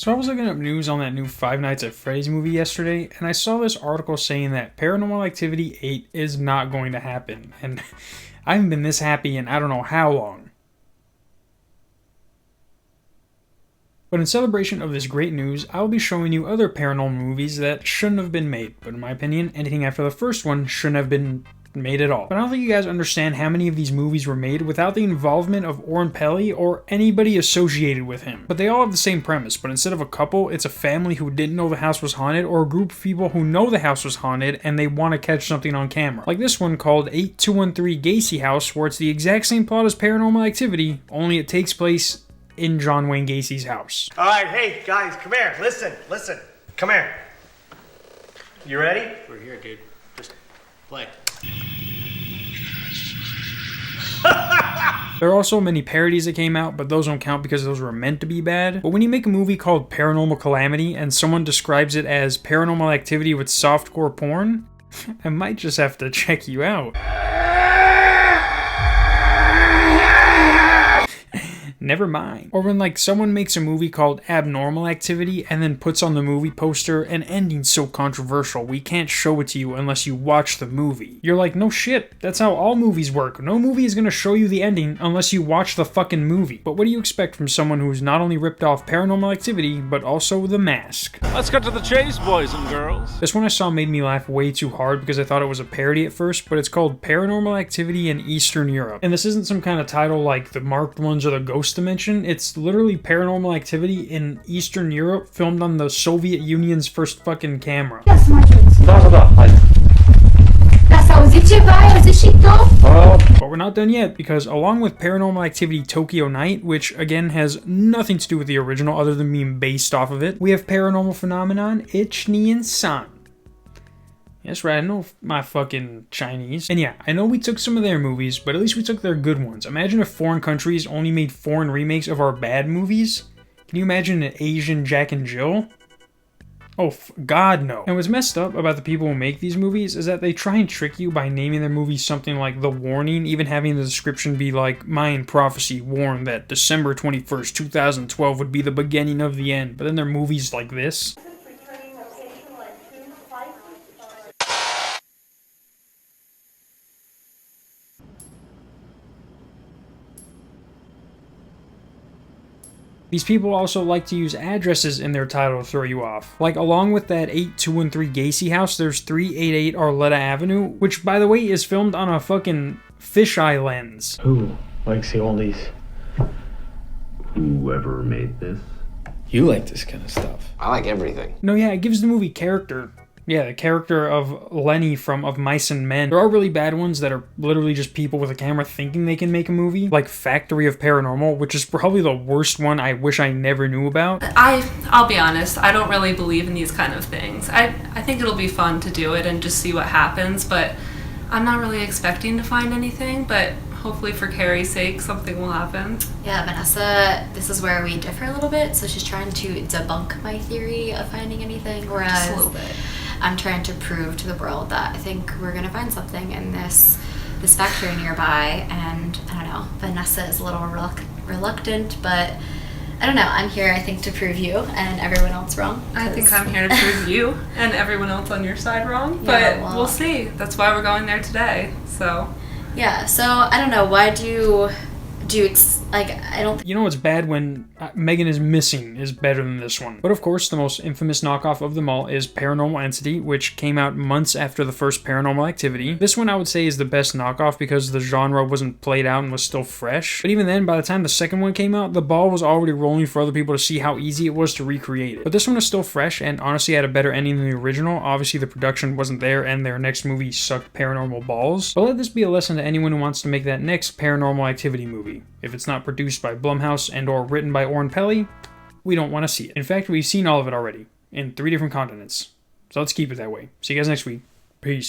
So I was looking up news on that new Five Nights at Freddy's movie yesterday, and I saw this article saying that Paranormal Activity 8 is not going to happen, and I haven't been this happy in I don't know how long. But in celebration of this great news, I will be showing you other paranormal movies that shouldn't have been made, but in my opinion, anything after the first one shouldn't have been made at all. But I don't think you guys understand how many of these movies were made without the involvement of Oren Peli or anybody associated with him. But they all have the same premise, but instead of a couple, it's a family who didn't know the house was haunted, or a group of people who know the house was haunted and they want to catch something on camera. Like this one called 8213 Gacy House, where it's the exact same plot as Paranormal Activity, only it takes place in John Wayne Gacy's house. Alright, hey guys, come here, listen, come here. You ready? We're here, dude. Just play. There are also many parodies that came out, but those don't count because those were meant to be bad. But when you make a movie called Paranormal Calamity and someone describes it as Paranormal Activity with softcore porn, I might just have to check you out. Never mind. Or when like someone makes a movie called Abnormal Activity and then puts on the movie poster an ending so controversial we can't show it to you unless you watch the movie. You're like, no shit, that's how all movies work. No movie is gonna show you the ending unless you watch the fucking movie. But what do you expect from someone who's not only ripped off Paranormal Activity, but also The Mask? Let's get to the chase, boys and girls. This one I saw made me laugh way too hard because I thought it was a parody at first, but it's called Paranormal Activity in Eastern Europe. And this isn't some kind of title like The Marked Ones or The Ghost Dimension. It's literally Paranormal Activity in Eastern Europe, filmed on the Soviet Union's first fucking camera. But we're not done yet, because along with Paranormal Activity Tokyo Night, which again has nothing to do with the original other than being based off of it, we have Paranormal Phenomenon Ichnian-san. That's right, I know my fucking Chinese. And yeah, I know we took some of their movies, but at least we took their good ones. Imagine if foreign countries only made foreign remakes of our bad movies. Can you imagine an Asian Jack and Jill? Oh, God, no. And what's messed up about the people who make these movies is that they try and trick you by naming their movies something like The Warning, even having the description be like, Mayan prophecy warned that December 21st, 2012 would be the beginning of the end. But then they're movies like this. These people also like to use addresses in their title to throw you off. Like, along with that 8213 Gacy House, there's 388 Arletta Avenue, which, by the way, is filmed on a fucking fisheye lens. Who likes the oldies? Whoever made this. You like this kind of stuff. I like everything. No, yeah, it gives the movie character. Yeah, the character of Lenny from Of Mice and Men. There are really bad ones that are literally just people with a camera thinking they can make a movie. Like Factory of Paranormal, which is probably the worst one I wish I never knew about. I'll be honest, I don't really believe in these kind of things. I think it'll be fun to do it and just see what happens, but I'm not really expecting to find anything, but hopefully for Carrie's sake, something will happen. Yeah, Vanessa, this is where we differ a little bit. So she's trying to debunk my theory of finding anything, whereas Just a little bit. I'm trying to prove to the world that I think we're gonna find something in this factory nearby. And I don't know, Vanessa is a little reluctant, but I don't know. I'm here, I think, to prove you and everyone else wrong. I think I'm here to prove you and everyone else on your side wrong, but Yeah, well, we'll see. That's why we're going there today. So yeah. So I don't know. Why do I don't. You know what's bad when Megan is Missing is better than this one. But of course, the most infamous knockoff of them all is Paranormal Entity, which came out months after the first Paranormal Activity. This one I would say is the best knockoff because the genre wasn't played out and was still fresh. But even then, by the time the second one came out, the ball was already rolling for other people to see how easy it was to recreate it. But this one is still fresh and honestly had a better ending than the original. Obviously, the production wasn't there and their next movie sucked paranormal balls. But let this be a lesson to anyone who wants to make that next Paranormal Activity movie. If it's not produced by Blumhouse and or written by Oren Peli, we don't want to see it. In fact, we've seen all of it already, in 3 different continents. So let's keep it that way. See you guys next week. Peace.